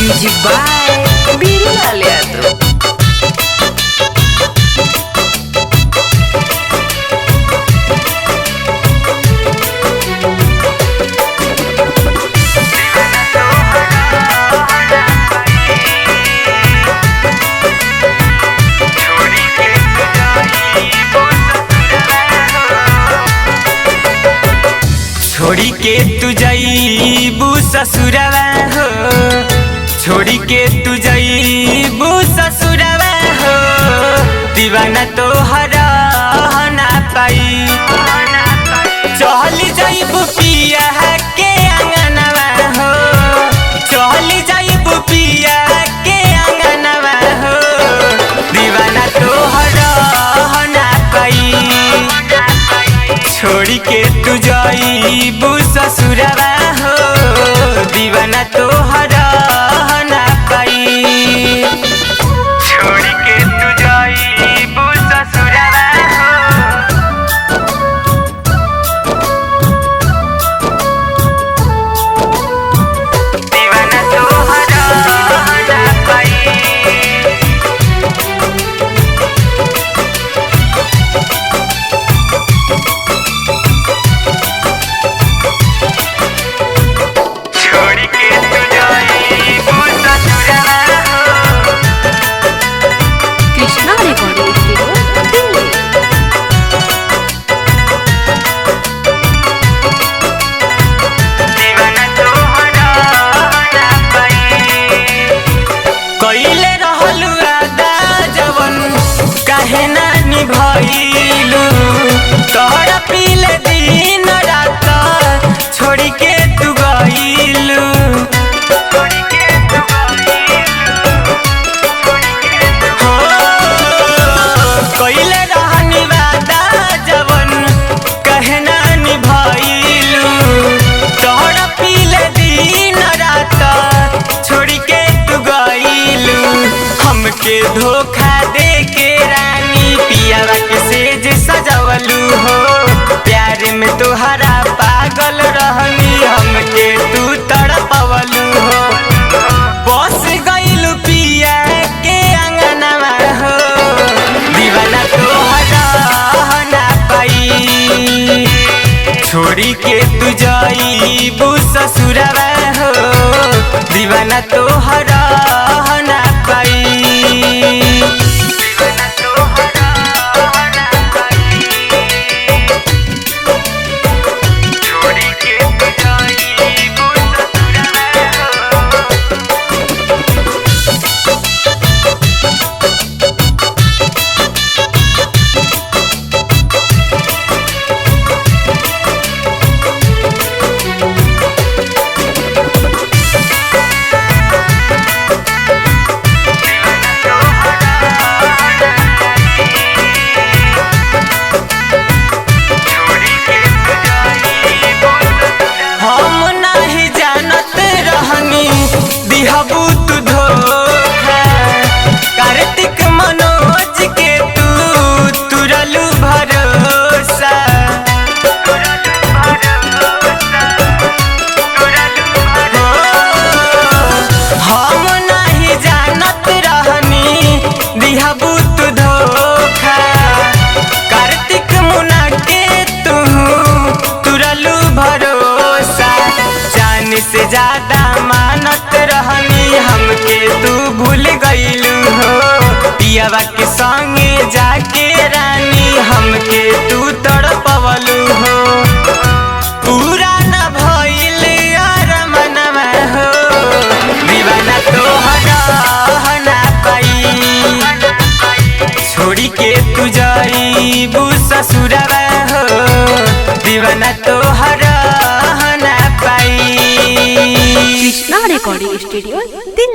Music by बीरूलाल Yadav. छोड़ी के तू जाइबू ससुरवा हो, छोड़ी के तू जाइबू ससुरवा हो, दीवाना तो हरा ना पाई। चली जाइबू पिया के अंगनवा हो, चली जाइबू पिया के अंगनवा हो, दीवाना तो हरा ना पाई। छोड़ी के तू जाइबू ससुरवा हो, दीवाना तो हरा ना पाई। छोड़ी के तू जाइबू ससुरवा हो, दीवाना तो हरा ना पाई। Krishna recording studio Delhi. कइले रहलू आदा जवन काहे ना निभइलू, तोहरा पीले दिन रात छोड़ी के तू गइलू। कइले रहनी वादा जवन काहे ना निभइलू, तोहरा पीले दिन रात छोड़ी के तू गइलू। हमके धोखा दे के रानी पियावा के सेज सजवलू हो, प्यार में तोहरा पागल रहनी हमके तू तड़पवलू हो। बस गइलू पिया के अंगनवा हो, दीवाना तोहरा ना पाई। छोड़ी के तू जाइबू ससुरवा हो, दीवाना तोहरा ना पाई। दीवाना तोहरा ना पाई। छोड़ी के तू जाइबू ससुरवा हो, हम नहीं जानत रहनी दिहबू तू धोखा। कार्तिक मनोज के तू तुरलू भरोसा। हम नहीं जानत रहनी दिहबू तू धोखा। कार्तिक मुना के तू तुरलू भरोसा। जान से ज्यादा मानत रहनी हमके तू भूल गइलू हो, पियावा के संगे जाके रानी हमके तू तड़पवलू हो। पूरा न भइल यार मनवा हो, दीवाना तोहरा ना पाई। छोड़ी के तू जाइबू ससुरवा हो, दीवाना तोहरा ना पाई। Krishna recording studio Delhi.